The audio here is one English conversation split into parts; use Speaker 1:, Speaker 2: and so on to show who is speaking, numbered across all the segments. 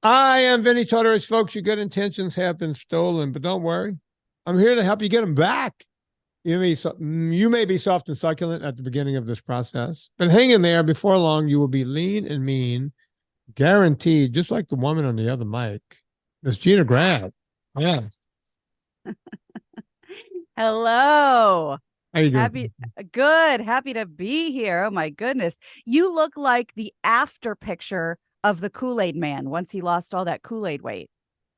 Speaker 1: I am Vinnie Tortorich, folks. Your good intentions have been stolen, but don't worry. I'm here to help you get them back. You may be soft and succulent at the beginning of this process, but hang in there. Before long, you will be lean and mean, guaranteed, just like the woman on the other mic, Miss Gina Grad. Yeah.
Speaker 2: Hello.
Speaker 1: How you doing?
Speaker 2: Good. Happy to be here. Oh my goodness. You look like the after picture of the Kool-Aid man once he lost all that Kool-Aid weight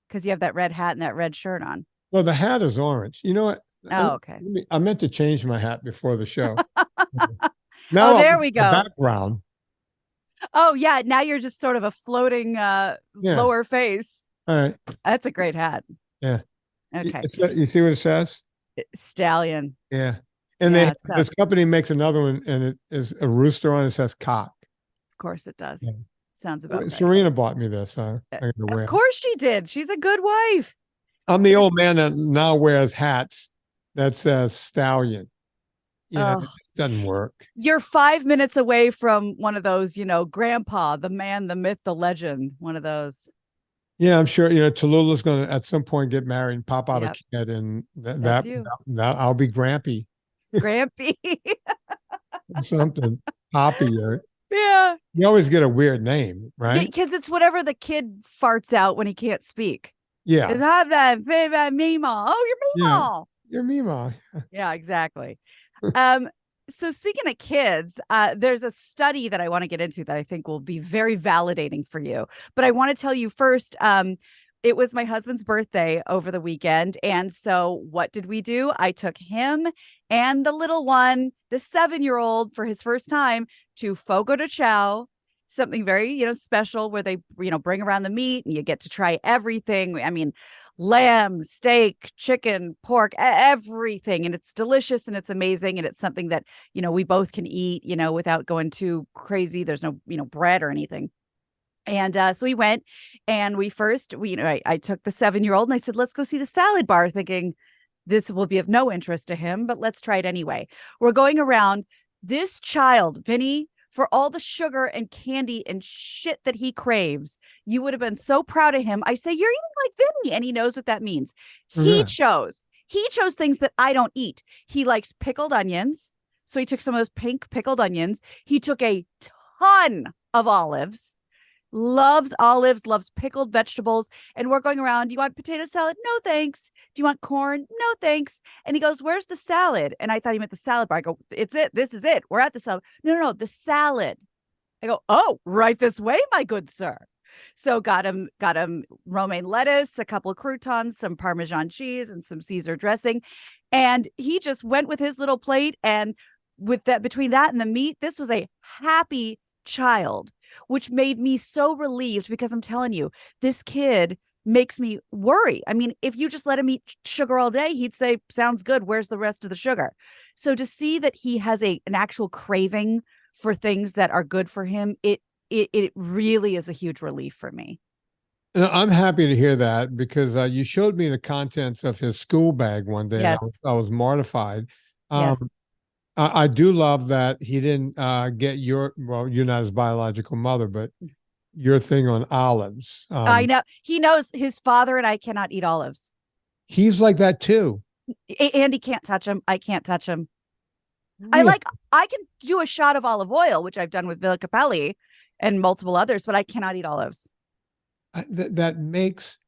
Speaker 2: because you have that red hat and that red shirt on.
Speaker 1: Well, the hat is orange. You know what?
Speaker 2: Oh, okay.
Speaker 1: I meant to change my hat before the show.
Speaker 2: Oh,
Speaker 1: Now
Speaker 2: there we
Speaker 1: the
Speaker 2: go.
Speaker 1: background.
Speaker 2: Oh, yeah. Now you're just sort of a floating
Speaker 1: Yeah.
Speaker 2: lower face.
Speaker 1: All right.
Speaker 2: That's a great hat.
Speaker 1: Yeah.
Speaker 2: Okay.
Speaker 1: You see what it says?
Speaker 2: Stallion.
Speaker 1: Yeah. And
Speaker 2: Yeah,
Speaker 1: this company makes another one, and it is a rooster on it, says cock.
Speaker 2: Of course it does.
Speaker 1: Yeah.
Speaker 2: Sounds about right.
Speaker 1: Serena bought me this. I'm gonna wear
Speaker 2: Of course she did. She's a good wife.
Speaker 1: I'm the old man that now wears hats that says stallion. Yeah, it just doesn't work.
Speaker 2: You're 5 minutes away from one of those, grandpa, the man, the myth, the legend, one of those.
Speaker 1: Yeah, I'm sure, Tallulah's going to at some point get married and pop out a kid, and that I'll be Grampy.
Speaker 2: Grampy.
Speaker 1: Something. Poppy.
Speaker 2: Yeah.
Speaker 1: You always get a weird name, right?
Speaker 2: Because it's whatever the kid farts out when he can't speak.
Speaker 1: Yeah.
Speaker 2: It's have that baby Mima. Oh, you're Mima.
Speaker 1: Yeah, you're Mima.
Speaker 2: Yeah, exactly. So speaking of kids, there's a study that I want to get into that I think will be very validating for you. But I want to tell you first, it was my husband's birthday over the weekend. And so what did we do? I took him and the little one, the 7-year-old, for his first time to Fogo de Chao, something very, special where they, bring around the meat and you get to try everything. I mean, lamb, steak, chicken, pork, everything. And it's delicious and it's amazing. And it's something that, we both can eat, without going too crazy. There's no, bread or anything. And so we went and I took the 7-year-old and I said, let's go see the salad bar, thinking this will be of no interest to him, but let's try it anyway. We're going around. This child, Vinny, for all the sugar and candy and shit that he craves, you would have been so proud of him. I say, you're eating like Vinny, and he knows what that means. He chose things that I don't eat. He likes pickled onions. So he took some of those pink pickled onions. He took a ton of olives. Loves olives, loves pickled vegetables. And we're going around. Do you want potato salad? No, thanks. Do you want corn? No, thanks. And he goes, where's the salad? And I thought he meant the salad bar. I go, it's it. This is it. We're at the salad. No, the salad. I go, oh, right this way, my good sir. So got him romaine lettuce, a couple of croutons, some Parmesan cheese, and some Caesar dressing. And he just went with his little plate. And with that, between that and the meat, this was a happy child, which made me so relieved, because I'm telling you, this kid makes me worry. I mean, if you just let him eat sugar all day, he'd say, sounds good. Where's the rest of the sugar? So to see that he has an actual craving for things that are good for him, it really is a huge relief for me.
Speaker 1: I'm happy to hear that, because you showed me the contents of his school bag one day.
Speaker 2: Yes.
Speaker 1: I was mortified.
Speaker 2: Yes.
Speaker 1: I do love that he didn't get you're not his biological mother, but your thing on olives.
Speaker 2: I know. He knows his father and I cannot eat olives.
Speaker 1: He's like that too.
Speaker 2: Andy can't touch them. I can't touch them.
Speaker 1: Really?
Speaker 2: I can do a shot of olive oil, which I've done with Villa Capelli and multiple others, but I cannot eat olives.
Speaker 1: That makes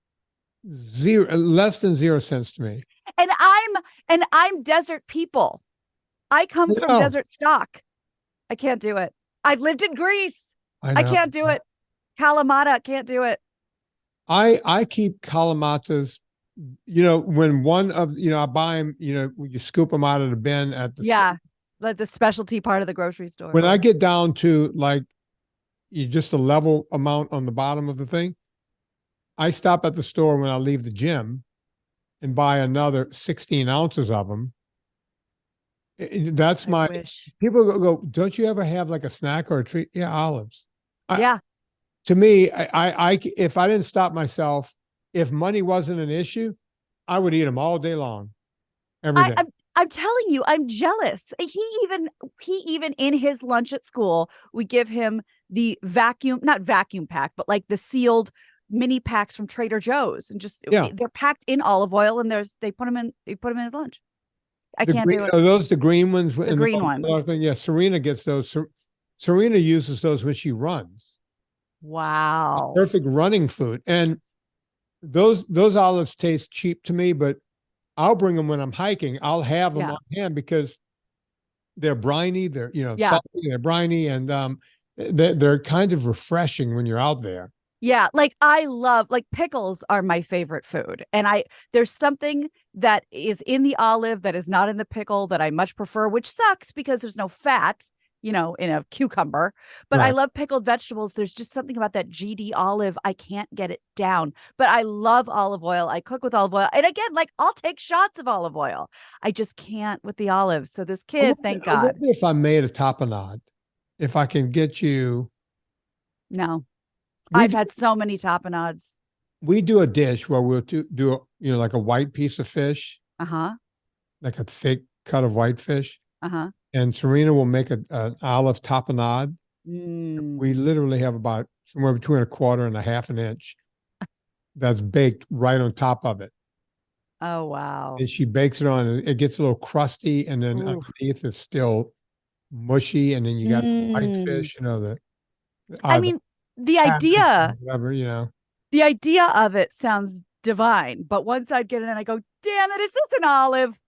Speaker 1: less than 0 cents to me.
Speaker 2: And I'm desert people. I come from desert stock. I can't do it. I've lived in Greece. I can't do it. Kalamata, can't do it.
Speaker 1: I keep Kalamatas, when one of, I buy them, you scoop them out of the bin at the
Speaker 2: like the specialty part of the grocery store.
Speaker 1: When I get down to just a level amount on the bottom of the thing, I stop at the store when I leave the gym and buy another 16 ounces of them. That's people go, don't you ever have like a snack or a treat? Yeah, olives. To me, I if I didn't stop myself, if money wasn't an issue, I would eat them all day long, every day.
Speaker 2: I'm telling you, I'm jealous. He even in his lunch at school, we give him the not vacuum pack, but like the sealed mini packs from Trader Joe's and just
Speaker 1: Yeah.
Speaker 2: they're packed in olive oil and they put them in his lunch. I can't do it.
Speaker 1: Are those the green ones?
Speaker 2: The green ones.
Speaker 1: Yeah, Serena gets those. Serena uses those when she runs.
Speaker 2: Wow.
Speaker 1: Perfect running food. And those olives taste cheap to me, but I'll bring them when I'm hiking. I'll have them on hand because they're briny. They're, salty, they're briny, and they're kind of refreshing when you're out there.
Speaker 2: Yeah, like I love, like pickles are my favorite food. And there's something that is in the olive that is not in the pickle that I much prefer, which sucks because there's no fat, in a cucumber. But I love pickled vegetables. There's just something about that GD olive. I can't get it down. But I love olive oil. I cook with olive oil. And again, like I'll take shots of olive oil. I just can't with the olives. So this kid, thank God.
Speaker 1: I wonder if I made a tapenade, if I can get you.
Speaker 2: No. I've had so many tapenades.
Speaker 1: We do a dish where we'll do like a white piece of fish. Like a thick cut of white fish. And Serena will make an olive tapenade. We literally have about somewhere between a quarter and a half an inch that's baked right on top of it.
Speaker 2: Oh, wow.
Speaker 1: And she bakes it on, and it gets a little crusty, and then underneath it's still mushy, and then you got the white fish,
Speaker 2: I mean, the idea,
Speaker 1: whatever,
Speaker 2: the idea of it sounds divine, but once I'd get it and I go, damn it, is this an olive?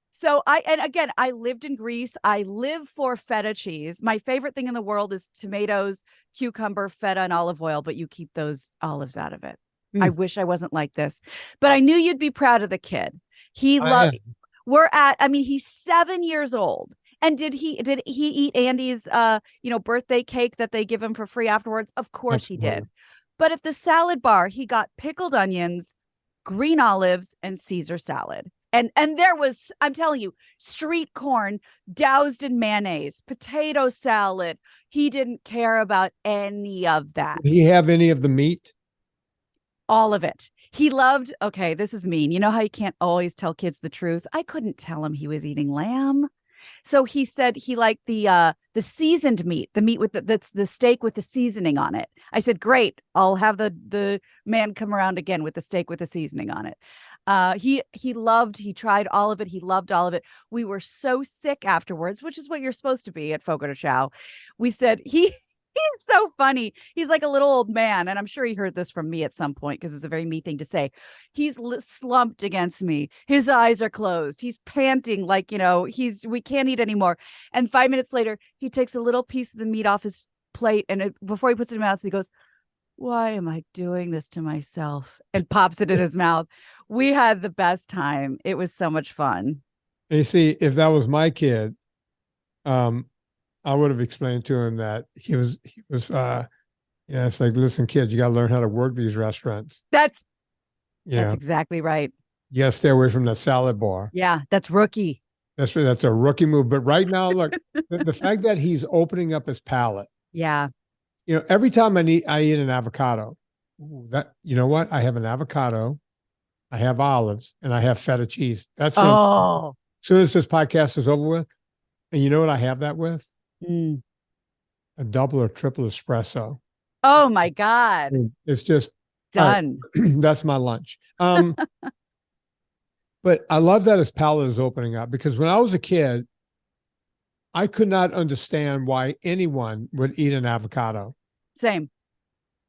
Speaker 2: So I lived in Greece. I live for feta cheese. My favorite thing in the world is tomatoes, cucumber, feta, and olive oil, but you keep those olives out of it. I wish I wasn't like this, but I knew you'd be proud of the kid. He's 7 years old. And did he eat Andy's birthday cake that they give him for free afterwards? Of course he did. But at the salad bar, he got pickled onions, green olives, and Caesar salad. And there was, I'm telling you, street corn doused in mayonnaise, potato salad. He didn't care about any of that.
Speaker 1: Did he have any of the meat?
Speaker 2: All of it. He loved, okay, this is mean. You know how you can't always tell kids the truth? I couldn't tell him he was eating lamb. So he said he liked the seasoned meat, the meat with the steak with the seasoning on it. I said, great. I'll have the man come around again with the steak with the seasoning on it. He tried all of it. He loved all of it. We were so sick afterwards, which is what you're supposed to be at Fogo de Chao. We said, he's so funny. He's like a little old man. And I'm sure he heard this from me at some point because it's a very me thing to say. He's slumped against me. His eyes are closed. He's panting like, we can't eat anymore. And 5 minutes later, he takes a little piece of the meat off his plate. And before he puts it in his mouth, he goes, why am I doing this to myself? And pops it in his mouth. We had the best time. It was so much fun.
Speaker 1: And you see, if that was my kid, I would have explained to him that he was, it's like, listen, kid, you got to learn how to work these restaurants.
Speaker 2: That's exactly right.
Speaker 1: You got to stay away from that salad bar.
Speaker 2: Yeah, that's rookie.
Speaker 1: That's a rookie move. But right now, look, the fact that he's opening up his palate.
Speaker 2: Yeah.
Speaker 1: Every time I eat an avocado, you know what? I have an avocado, I have olives, and I have feta cheese. That's as soon as this podcast is over with. And you know what I have that with? A double or triple espresso.
Speaker 2: Oh my God.
Speaker 1: It's just
Speaker 2: done.
Speaker 1: That's my lunch. But I love that his palate is opening up because when I was a kid, I could not understand why anyone would eat an avocado.
Speaker 2: Same.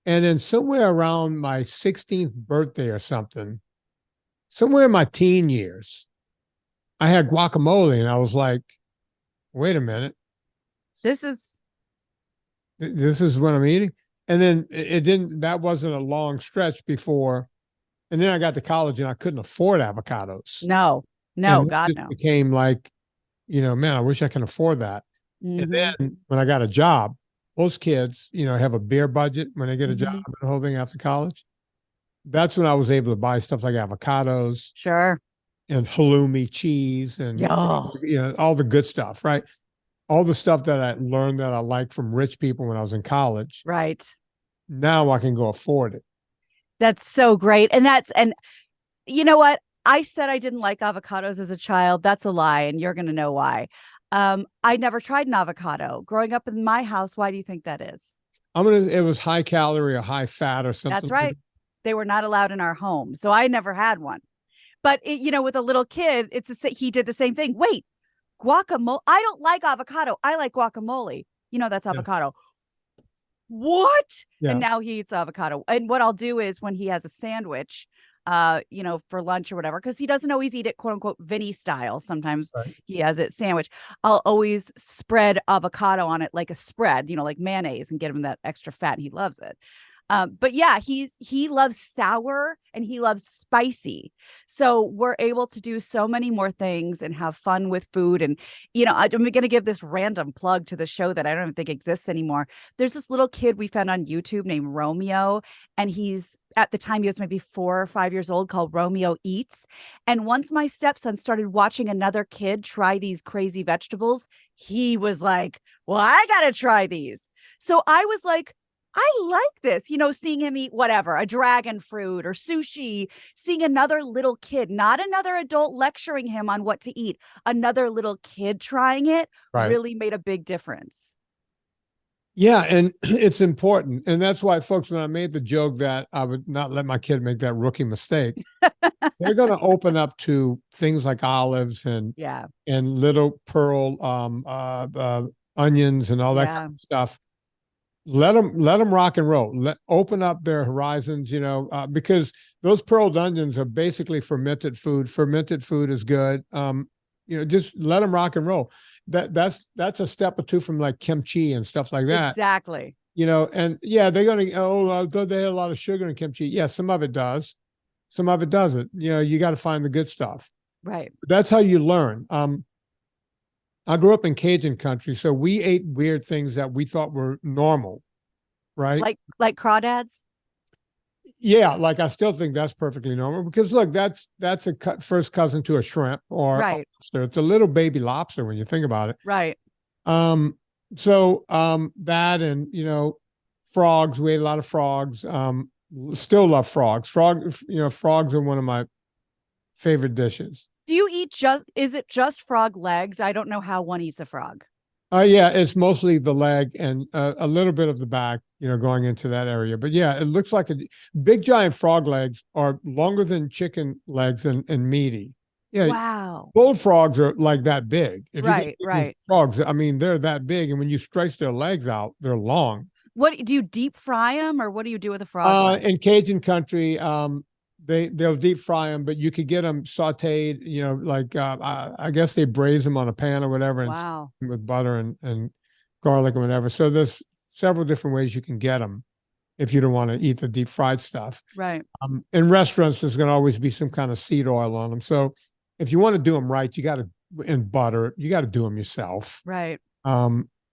Speaker 1: And then somewhere around my 16th birthday or something, somewhere in my teen years, I had guacamole and I was like, wait a minute. This is what I'm eating. And then that wasn't a long stretch before. And then I got to college and I couldn't afford avocados.
Speaker 2: No, God, no.
Speaker 1: Became like, man, I wish I can afford that. And then when I got a job, most kids, have a beer budget when they get a job and the whole thing after college. That's when I was able to buy stuff like avocados.
Speaker 2: Sure.
Speaker 1: And halloumi cheese and, all the good stuff, right? All the stuff that I learned that I liked from rich people when I was in college.
Speaker 2: Right.
Speaker 1: Now I can go afford it.
Speaker 2: That's so great. And you know what? I said I didn't like avocados as a child. That's a lie. And you're going to know why. I never tried an avocado growing up in my house. Why do you think that is?
Speaker 1: It was high calorie or high fat or something.
Speaker 2: That's right. They were not allowed in our home. So I never had one. But, with a little kid, he did the same thing. Wait, guacamole. I don't like avocado. I like guacamole. That's avocado. What?
Speaker 1: Yeah.
Speaker 2: And now he eats avocado. And what I'll do is when he has a sandwich, for lunch or whatever, because he doesn't always eat it, quote unquote, Vinny style. Sometimes he has it sandwich. I'll always spread avocado on it like a spread, like mayonnaise, and get him that extra fat. And he loves it. But yeah, he loves sour and he loves spicy. So we're able to do so many more things and have fun with food. And, I'm going to give this random plug to the show that I don't even think exists anymore. There's this little kid we found on YouTube named Romeo. And at the time he was maybe 4 or 5 years old, called Romeo Eats. And once my stepson started watching another kid try these crazy vegetables, he was like, well, I got to try these. So I was like, I like this, seeing him eat whatever, a dragon fruit or sushi, seeing another little kid, not another adult lecturing him on what to eat, another little kid trying it really made a big difference.
Speaker 1: Yeah. And it's important. And that's why, folks, when I made the joke that I would not let my kid make that rookie mistake, they're going to open up to things like olives and little pearl onions and all that kind of stuff. Let them rock and roll. Open up their horizons, because those pearled onions are basically fermented food. Fermented food is good. Just let them rock and roll. That's a step or two from like kimchi and stuff like that.
Speaker 2: Exactly.
Speaker 1: And yeah, they're going to, they had a lot of sugar in kimchi. Yeah, some of it does. Some of it doesn't. You got to find the good stuff.
Speaker 2: Right.
Speaker 1: That's how you learn. I grew up in Cajun country, so we ate weird things that we thought were normal, right?
Speaker 2: Like crawdads?
Speaker 1: Yeah, like I still think that's perfectly normal because look, that's a first cousin to a shrimp or a lobster. It's a little baby lobster when you think about it.
Speaker 2: Right.
Speaker 1: So that and frogs, we ate a lot of frogs. Still love frogs. Frogs are one of my favorite dishes.
Speaker 2: Do you eat is it just frog legs? I don't know how one eats a frog.
Speaker 1: Yeah, it's mostly the leg and a little bit of the back, going into that area. But yeah, it looks like big giant frog legs are longer than chicken legs and meaty. Yeah.
Speaker 2: Wow.
Speaker 1: Bullfrogs are like that big. If
Speaker 2: right.
Speaker 1: Frogs, I mean, they're that big. And when you stretch their legs out, they're long.
Speaker 2: What do you deep fry them or what do you do with a frog?
Speaker 1: In Cajun country, they'll deep fry them, but you could get them sauteed, I guess they braise them on a pan or whatever and with butter and garlic or whatever. So there's several different ways you can get them if you don't want to eat the deep fried stuff.
Speaker 2: Right.
Speaker 1: In restaurants, there's going to always be some kind of seed oil on them. So if you want to do them right, you got to, and butter, you got to do them yourself.
Speaker 2: Right.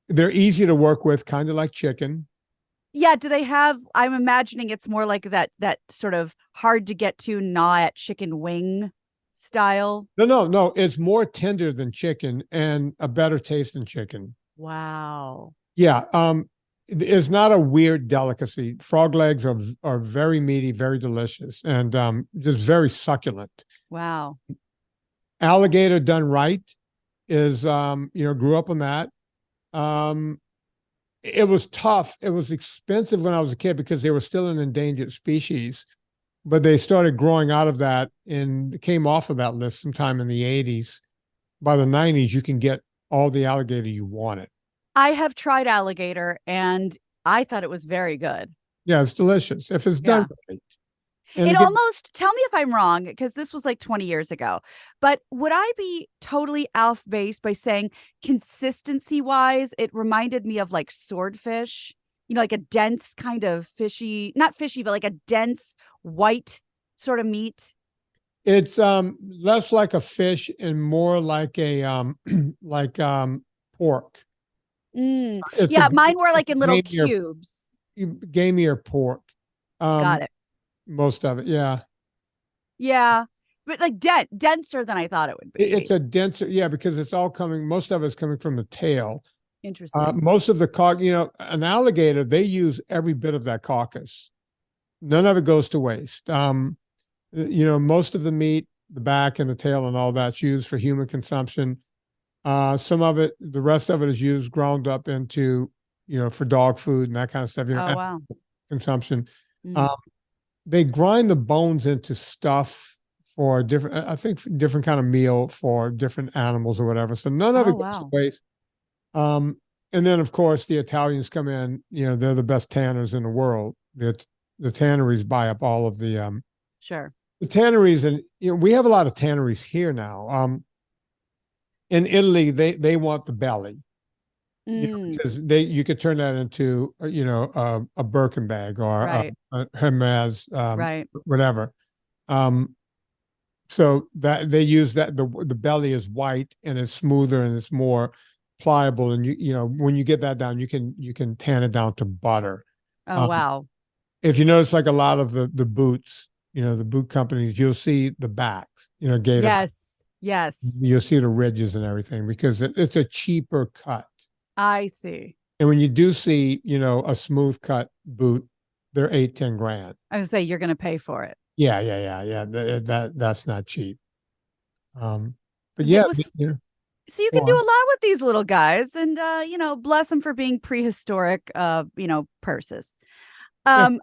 Speaker 1: They're easy to work with, kind of like chicken.
Speaker 2: Yeah. Do they have, I'm imagining it's more like that sort of hard to get to gnaw at chicken wing style.
Speaker 1: No. It's more tender than chicken and a better taste than chicken.
Speaker 2: Wow.
Speaker 1: Yeah. It's not a weird delicacy. Frog legs are very meaty, very delicious, and just very succulent.
Speaker 2: Wow.
Speaker 1: Alligator done right is, grew up on that. It was tough. It was expensive when I was a kid because they were still an endangered species, but they started growing out of that and came off of that list sometime in the 80s. By the 90s, you can get all the alligator you wanted.
Speaker 2: I have tried alligator and I thought it was very good.
Speaker 1: Yeah, it's delicious if it's done right. And
Speaker 2: it almost, tell me if I'm wrong, because this was like 20 years ago, but would I be totally off base by saying consistency wise, it reminded me of like swordfish, like a dense kind of fishy, not fishy, but like a dense white sort of meat?
Speaker 1: It's less like a fish and more like a pork.
Speaker 2: Yeah, mine were like in little cubes.
Speaker 1: Gamier pork.
Speaker 2: Got it.
Speaker 1: Most of it, yeah.
Speaker 2: Yeah, but like denser than I thought it would be.
Speaker 1: It's a denser, because it's all most of it's coming from the tail.
Speaker 2: Interesting.
Speaker 1: Most of the an alligator, they use every bit of that carcass. None of it goes to waste. Most of the meat, the back and the tail and all that's used for human consumption. Some of it, the rest of it is used ground up into, for dog food and that kind of stuff.
Speaker 2: Wow.
Speaker 1: Consumption.
Speaker 2: Mm-hmm.
Speaker 1: they grind the bones into stuff for different, I think different kind of meal for different animals or whatever. So none of
Speaker 2: Oh,
Speaker 1: it goes to
Speaker 2: wow.
Speaker 1: waste. And then of course the Italians come in, they're the best tanners in the world. The tanneries buy up all of
Speaker 2: Sure.
Speaker 1: the tanneries, and we have a lot of tanneries here now. In Italy, they want the belly,
Speaker 2: Mm,
Speaker 1: because you could turn that into a Birkin bag or
Speaker 2: right.
Speaker 1: a Hermes,
Speaker 2: Right.
Speaker 1: whatever. So that they use that the belly is white and it's smoother and it's more pliable, and when you get that down, you can tan it down to butter.
Speaker 2: Oh,
Speaker 1: Um,
Speaker 2: wow.
Speaker 1: if you notice, like a lot of the boots, the boot companies, you'll see the backs, gator.
Speaker 2: Yes. Yes.
Speaker 1: You'll see the ridges and everything because it's a cheaper cut.
Speaker 2: I see.
Speaker 1: And when you do see, a smooth cut boot, they're 8-10 grand.
Speaker 2: I would say you're going to pay for it.
Speaker 1: Yeah, yeah, yeah, yeah. That's not cheap. But
Speaker 2: It
Speaker 1: yeah,
Speaker 2: was so you
Speaker 1: go
Speaker 2: can do a
Speaker 1: on.
Speaker 2: lot with these little guys, and bless them for being prehistoric purses.
Speaker 1: Yeah.
Speaker 2: Um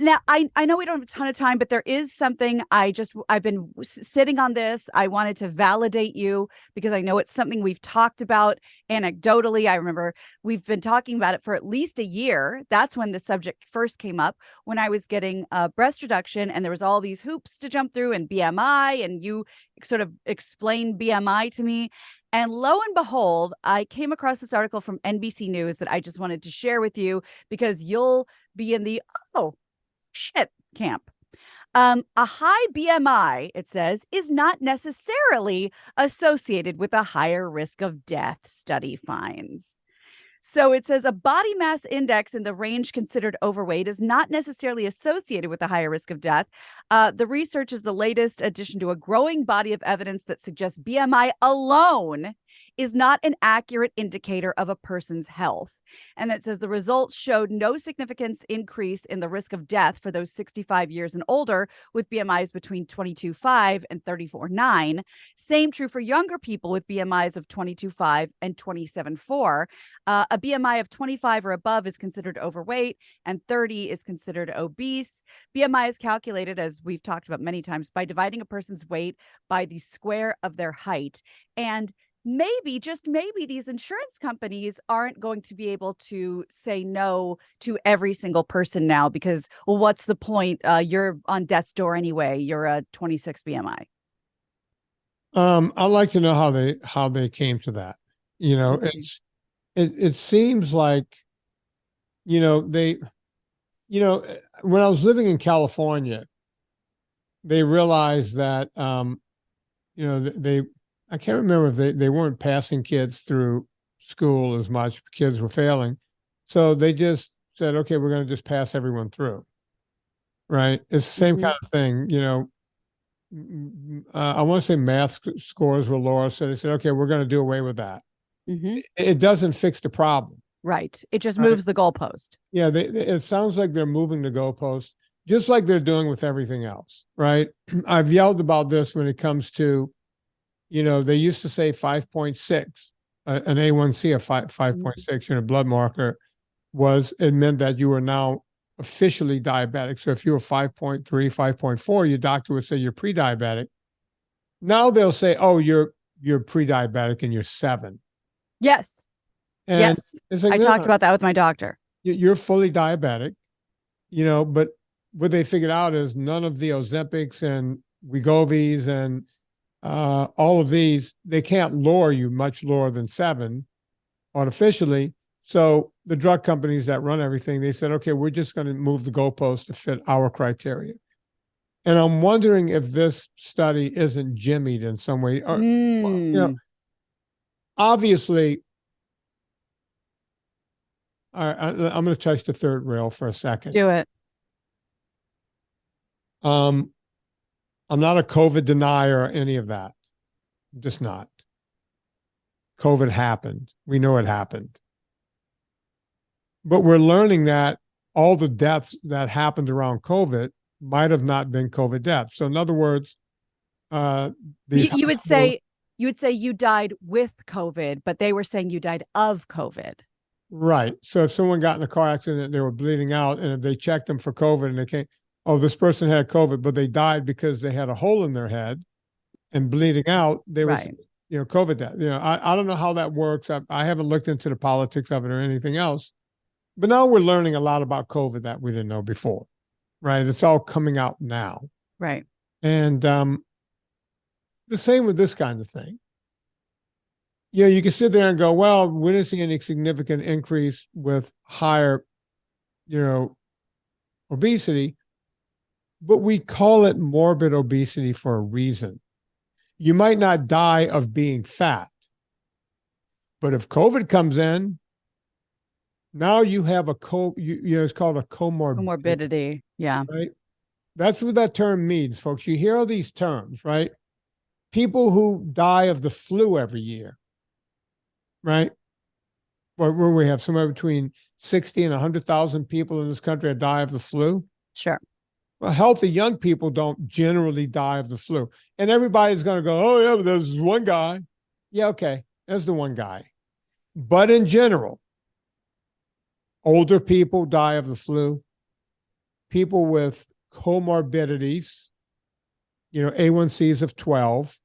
Speaker 2: Now, I know we don't have a ton of time, but there is something I've been sitting on this. I wanted to validate you because I know it's something we've talked about anecdotally. I remember we've been talking about it for at least a year. That's when the subject first came up, when I was getting breast reduction, and there was all these hoops to jump through and BMI, and you sort of explained BMI to me. And lo and behold, I came across this article from NBC News that I just wanted to share with you because you'll be in the, oh, shit camp. A high BMI, it says, is not necessarily associated with a higher risk of death, study finds. So it says a body mass index in the range considered overweight is not necessarily associated with a higher risk of death. The research is the latest addition to a growing body of evidence that suggests BMI alone is not an accurate indicator of a person's health. And that says the results showed no significant increase in the risk of death for those 65 years and older with BMIs between 22.5 and 34.9. Same true for younger people with BMIs of 22.5 and 27.4. A BMI of 25 or above is considered overweight, and 30 is considered obese. BMI is calculated, as we've talked about many times, by dividing a person's weight by the square of their height. And maybe, just maybe, these insurance companies aren't going to be able to say no to every single person now because, well, what's the point? You're on death's door anyway. You're a 26 BMI.
Speaker 1: I'd like to know how they came to that. It seems like, they, when I was living in California, they realized that, they I can't remember if they weren't passing kids through school as much. Kids were failing. So they just said, okay, we're going to just pass everyone through. Right. It's the same kind of thing. I want to say math scores were lower. So they said, okay, we're going to do away with that. It doesn't fix the problem.
Speaker 2: Right. It just
Speaker 1: Right?
Speaker 2: moves the goalpost.
Speaker 1: Yeah. It sounds like they're moving the goalpost just like they're doing with everything else. Right. I've yelled about this when it comes to, they used to say 5.6, an A1C of 5.6, blood marker it meant that you were now officially diabetic. So if you were 5.3, 5.4, your doctor would say you're pre-diabetic. Now they'll say, oh, you're pre-diabetic and you're 7.
Speaker 2: Yes.
Speaker 1: And
Speaker 2: yes.
Speaker 1: it's like,
Speaker 2: I talked about that with my doctor.
Speaker 1: You're fully diabetic, but what they figured out is none of the Ozempics and Wegovy's and all of these, they can't lower you much lower than 7 artificially. So the drug companies that run everything, they said, okay, we're just going to move the goalpost to fit our criteria. And I'm wondering if this study isn't jimmied in some way. Or, obviously, I'm going to touch the third rail for a second.
Speaker 2: Do it.
Speaker 1: I'm not a COVID denier or any of that. I'm just not. COVID happened. We know it happened. But we're learning that all the deaths that happened around COVID might have not been COVID deaths. So in other words,
Speaker 2: you would say you died with COVID, but they were saying you died of COVID.
Speaker 1: Right. So if someone got in a car accident, they were bleeding out, and if they checked them for COVID and they came, oh, this person had COVID, but they died because they had a hole in their head and bleeding out. They were,
Speaker 2: Right.
Speaker 1: COVID death. I don't know how that works. I haven't looked into the politics of it or anything else. But now we're learning a lot about COVID that we didn't know before, right? It's all coming out now.
Speaker 2: Right.
Speaker 1: And the same with this kind of thing. You can sit there and go, well, we didn't see any significant increase with higher, obesity, but we call it morbid obesity for a reason. You might not die of being fat, but if COVID comes in, now you have it's called a
Speaker 2: Comorbidity. Yeah.
Speaker 1: right? That's what that term means, folks. You hear all these terms, right? People who die of the flu every year, right? Where we have somewhere between 60 and 100,000 people in this country that die of the flu.
Speaker 2: Sure.
Speaker 1: Well, healthy young people don't generally die of the flu. And everybody's going to go, oh, yeah, but there's one guy. Yeah, okay, there's the one guy. But in general, older people die of the flu. People with comorbidities, A1Cs of 12,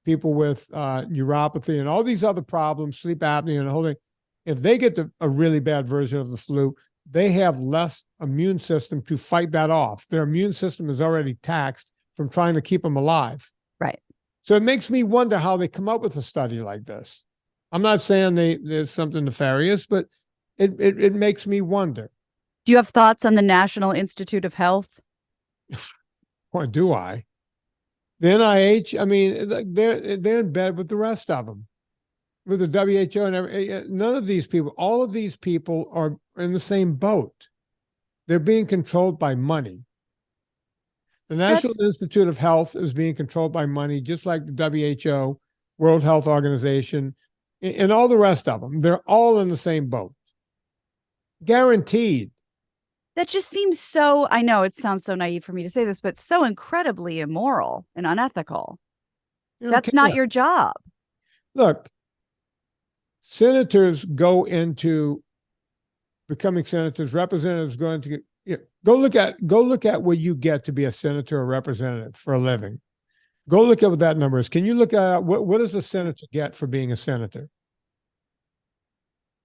Speaker 1: people with neuropathy and all these other problems, sleep apnea and the whole thing, if they get a really bad version of the flu, they have less immune system to fight that off. Their immune system is already taxed from trying to keep them alive.
Speaker 2: Right.
Speaker 1: So it makes me wonder how they come up with a study like this. I'm not saying there's something nefarious, but it makes me wonder.
Speaker 2: Do you have thoughts on the National Institute of Health?
Speaker 1: Or do I? The NIH, I mean, they're in bed with the rest of them, with the WHO and everything. None of these people, all of these people are in the same boat. They're being controlled by money. The National Institute of Health is being controlled by money, just like the WHO, World Health Organization, and all the rest of them. They're all in the same boat. Guaranteed.
Speaker 2: That just seems so, I know it sounds so naive for me to say this, but so incredibly immoral and unethical. That's not your job.
Speaker 1: Look, senators go into becoming senators, representatives going to get, go look at what you get to be a senator or representative for a living. Go look at what that number is. Can you look at what does a senator get for being a senator?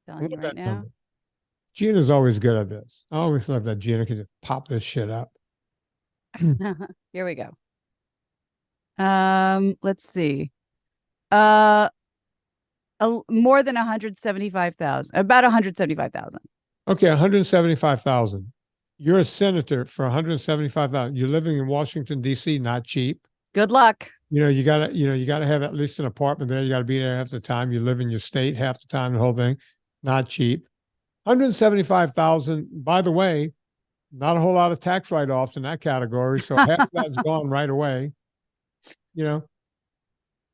Speaker 2: Telling you right now.
Speaker 1: Gina's always good at this. I always love that Gina can just pop this shit up.
Speaker 2: Here we go. Let's see. More than 175,000, about 175,000.
Speaker 1: Okay, 175,000. You're a senator for 175,000. You're living in Washington, D.C., not cheap.
Speaker 2: Good luck.
Speaker 1: You gotta have at least an apartment there. You gotta be there half the time. You live in your state half the time, the whole thing. Not cheap. 175,000, by the way, not a whole lot of tax write-offs in that category. So half of that's gone right away.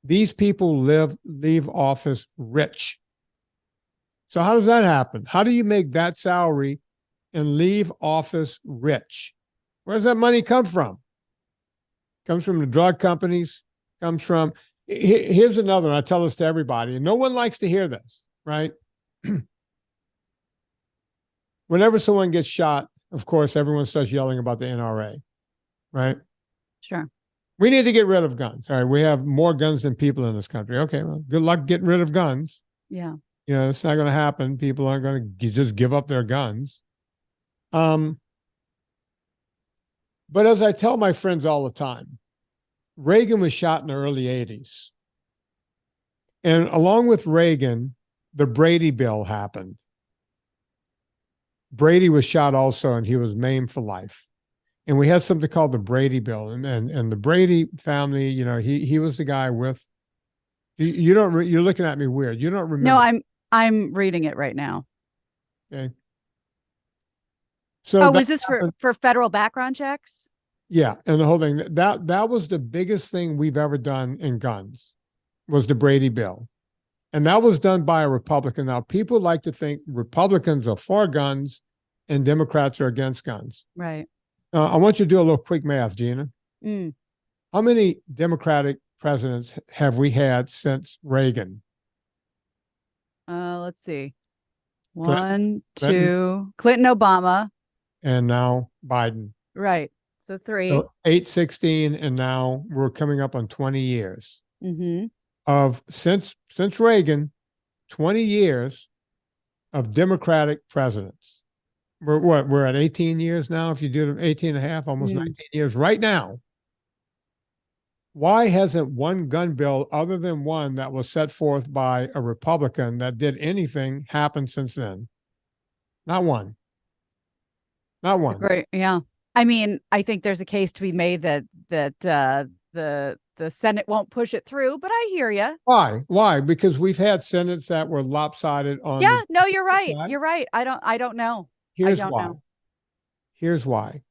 Speaker 1: These people leave office rich. So how does that happen? How do you make that salary and leave office rich? Where does that money come from? Comes from the drug companies, comes from, here's another one. I tell this to everybody, and no one likes to hear this, right? Whenever someone gets shot, of course, everyone starts yelling about the NRA, right?
Speaker 2: Sure.
Speaker 1: We need to get rid of guns. All right. We have more guns than people in this country. Okay. Well, good luck getting rid of guns.
Speaker 2: Yeah.
Speaker 1: It's not going to happen. People aren't going to just give up their guns. But as I tell my friends all the time, Reagan was shot in the early 80s. And along with Reagan, the Brady bill happened. Brady was shot also, and he was maimed for life. And we had something called the Brady bill, and the Brady family, he was the guy with. You're looking at me weird. You don't remember?
Speaker 2: No, I'm reading it right now.
Speaker 1: Okay. So
Speaker 2: is this for federal background checks?
Speaker 1: Yeah, and the whole thing that was the biggest thing we've ever done in guns, was the Brady bill. And that was done by a Republican. Now, people like to think Republicans are for guns and Democrats are against guns.
Speaker 2: Right.
Speaker 1: I want you to do a little quick math, Gina. How many Democratic presidents have we had since Reagan?
Speaker 2: Let's see.
Speaker 1: Clinton,
Speaker 2: Clinton, Obama.
Speaker 1: And now Biden.
Speaker 2: Right. So 3.
Speaker 1: So 8, 16, and now we're coming up on 20 years of since Reagan, 20 years of Democratic presidents. We're at 18 years now. If you do 18 and a half, almost 19 years right now. Why hasn't one gun bill other than one that was set forth by a Republican that did anything happened since then? Not one. Not one.
Speaker 2: Great. Yeah. I mean, I think there's a case to be made that the Senate won't push it through, but I hear you.
Speaker 1: Why? Why? Because we've had senates that were lopsided on.
Speaker 2: Yeah, no, you're right. Side. You're right. I don't know.
Speaker 1: Here's why. Here's why.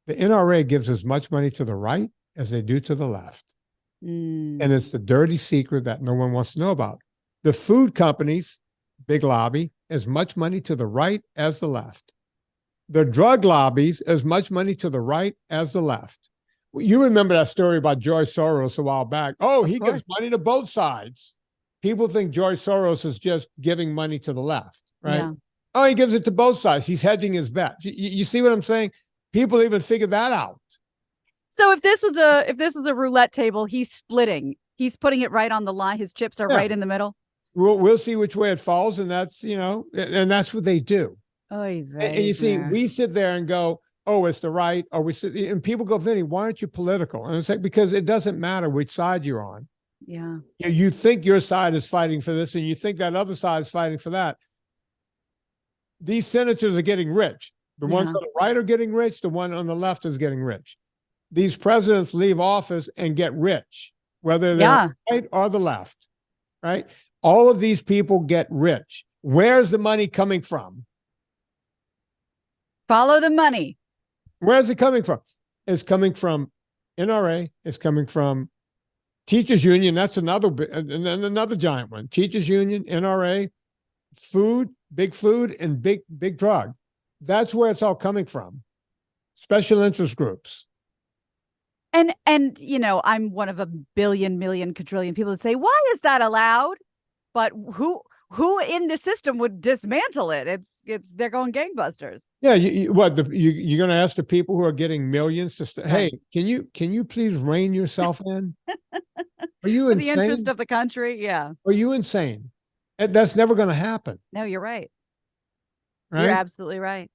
Speaker 1: The NRA gives as much money to the right as they do to the left. And it's the dirty secret that no one wants to know about. The food companies, big lobby, as much money to the right as the left. The drug lobbies, as much money to the right as the left. You remember that story about George Soros a while back. Oh, he gives money to both sides. People think George Soros is just giving money to the left, right? Yeah. Oh, he gives it to both sides. He's hedging his bet. You see what I'm saying? People even figured that out.
Speaker 2: So if this was a roulette table, he's splitting. He's putting it right on the line. His chips are right in the middle.
Speaker 1: We'll see which way it falls, and that's and that's what they do. And you see, we sit there and go, "Oh, it's the right," or we sit, and people go, "Vinny, why aren't you political?" And it's like, because it doesn't matter which side you're on.
Speaker 2: Yeah,
Speaker 1: you think your side is fighting for this, and you think that other side is fighting for that. These senators are getting rich. The ones on the right are getting rich. The one on the left is getting rich. These presidents leave office and get rich, whether they're right or the left, right? All of these people get rich. Where's the money coming from?
Speaker 2: Follow the money.
Speaker 1: Where's it coming from? It's coming from NRA. It's coming from Teachers Union. That's another giant one. Teachers Union, NRA, food, and big drug. That's where it's all coming from. Special interest groups.
Speaker 2: And I'm one of a billion, million, quadrillion people that say, why is that allowed? But who in the system would dismantle it? They're going gangbusters.
Speaker 1: Yeah. You're going to ask the people who are getting millions to hey, can you please rein yourself in? Are you insane?
Speaker 2: The interest of the country. Yeah.
Speaker 1: Are you insane? That's never going to happen.
Speaker 2: No, you're right.
Speaker 1: Right?
Speaker 2: You're absolutely right.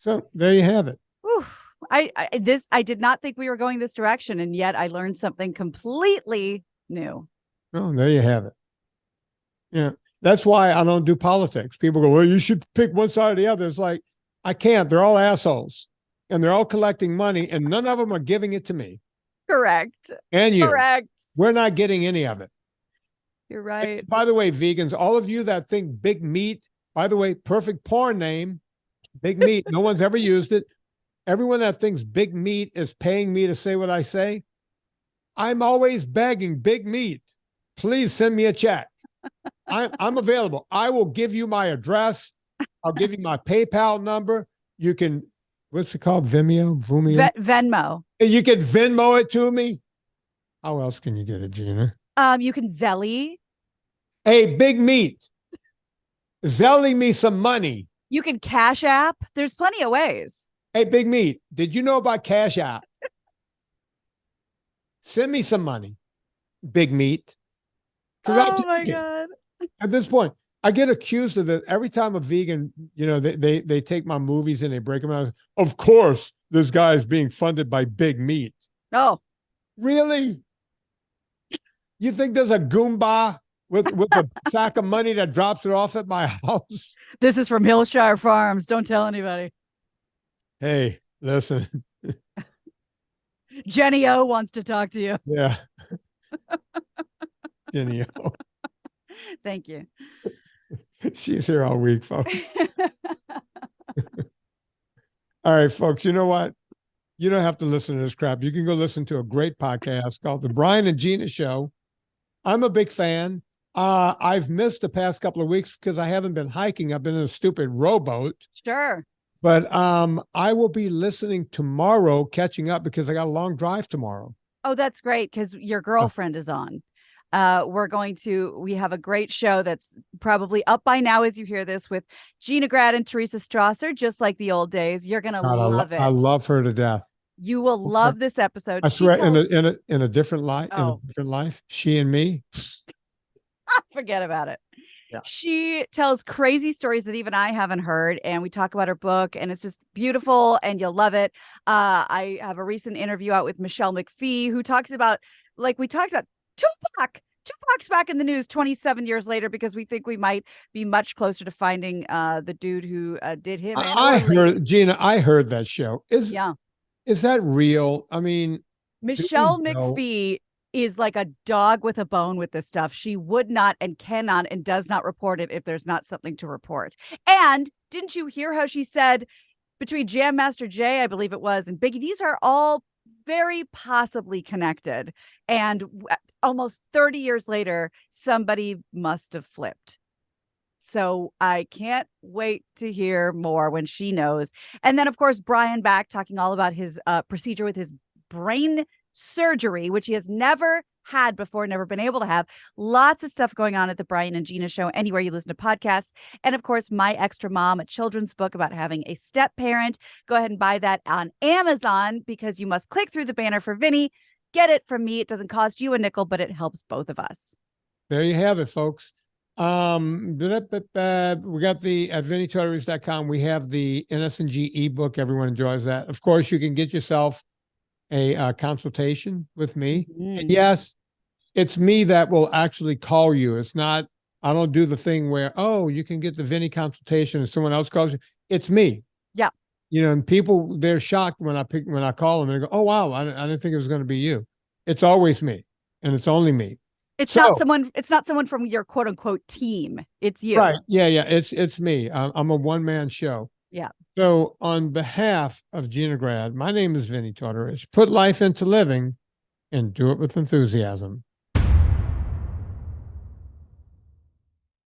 Speaker 1: So there you have it.
Speaker 2: Oof. I did not think we were going this direction, and yet I learned something completely new.
Speaker 1: Oh, there you have it. Yeah. That's why I don't do politics. People go, well, you should pick one side or the other. It's like, I can't. They're all assholes, and they're all collecting money, and none of them are giving it to me.
Speaker 2: Correct.
Speaker 1: And you.
Speaker 2: Correct.
Speaker 1: We're not getting any of it.
Speaker 2: You're right.
Speaker 1: And by the way, vegans, all of you that think big meat, by the way, perfect porn name, big meat. No one's ever used it. Everyone that thinks big meat is paying me to say what I say, I'm always begging big meat. Please send me a check. I'm available. I will give you my address. I'll give you my PayPal number. You can, what's it called? Venmo?
Speaker 2: Venmo.
Speaker 1: You can Venmo it to me. How else can you get it, Gina?
Speaker 2: You can Zelly.
Speaker 1: Hey, big meat. Zelly me some money.
Speaker 2: You can Cash App. There's plenty of ways.
Speaker 1: Hey, big meat. Did you know about Cash App? Send me some money, big meat.
Speaker 2: Oh my God.
Speaker 1: At this point, I get accused of this every time a vegan, they take my movies and they break them out. Of course, this guy is being funded by big meat.
Speaker 2: Oh,
Speaker 1: really? You think there's a Goomba with a sack of money that drops it off at my house?
Speaker 2: This is from Hillshire Farms. Don't tell anybody.
Speaker 1: Hey, listen.
Speaker 2: Jenny O wants to talk to you.
Speaker 1: Yeah. Jenny O.
Speaker 2: Thank you.
Speaker 1: She's here all week, folks. All right, folks. You know what? You don't have to listen to this crap. You can go listen to a great podcast called The Brian and Gina Show. I'm a big fan. I've missed the past couple of weeks because I haven't been hiking. I've been in a stupid rowboat.
Speaker 2: Sure.
Speaker 1: But I will be listening tomorrow, catching up because I got a long drive tomorrow.
Speaker 2: Oh, that's great because your girlfriend is on. We have a great show that's probably up by now as you hear this with Gina Grad and Teresa Strasser, just like the old days. You're going to love it.
Speaker 1: I love her to death.
Speaker 2: You will love this episode.
Speaker 1: I swear, in a different life, she and me.
Speaker 2: Forget about it.
Speaker 1: Yeah.
Speaker 2: She tells crazy stories that even I haven't heard, and we talk about her book, and it's just beautiful, and you'll love it. I have a recent interview out with Michelle McPhee, who talks about, like we talked about, Tupac. Tupac's back in the news 27 years later because we think we might be much closer to finding the dude who did him.
Speaker 1: I heard, Gina, I heard that show. Is that real? I mean,
Speaker 2: Michelle McPhee is like a dog with a bone with this stuff. She would not and cannot and does not report it if there's not something to report. And didn't you hear how she said between Jam Master Jay, I believe it was, and Biggie, these are all very possibly connected. And almost 30 years later, somebody must have flipped. So I can't wait to hear more when she knows. And then, of course, Brian back talking all about his procedure with his brain surgery, which he has never had before, never been able to have. Lots of stuff going on at the Brian and Gina Show, anywhere you listen to podcasts. And of course, My Extra Mom, a children's book about having a step parent. Go ahead and buy that on Amazon because you must click through the banner for Vinny. Get it from me. It doesn't cost you a nickel, but it helps both of us.
Speaker 1: There you have it, folks. We got the at VinnieTortorich.com. We have the NSNG ebook. Everyone enjoys that. Of course, you can get yourself a consultation with me. And yes, it's me that will actually call you. It's not, I don't do the thing where, oh, you can get the Vinnie consultation and someone else calls you. It's me.
Speaker 2: Yeah.
Speaker 1: You know, and people, they're shocked when I call them and they go, oh, wow, I didn't think it was going to be you. It's always me. And it's only me.
Speaker 2: It's not someone from your quote unquote team. It's you.
Speaker 1: Right. Yeah. It's me. I'm a one-man show.
Speaker 2: Yeah.
Speaker 1: So on behalf of Gina Grad, my name is Vinnie Tortorich. Put life into living and do it with enthusiasm.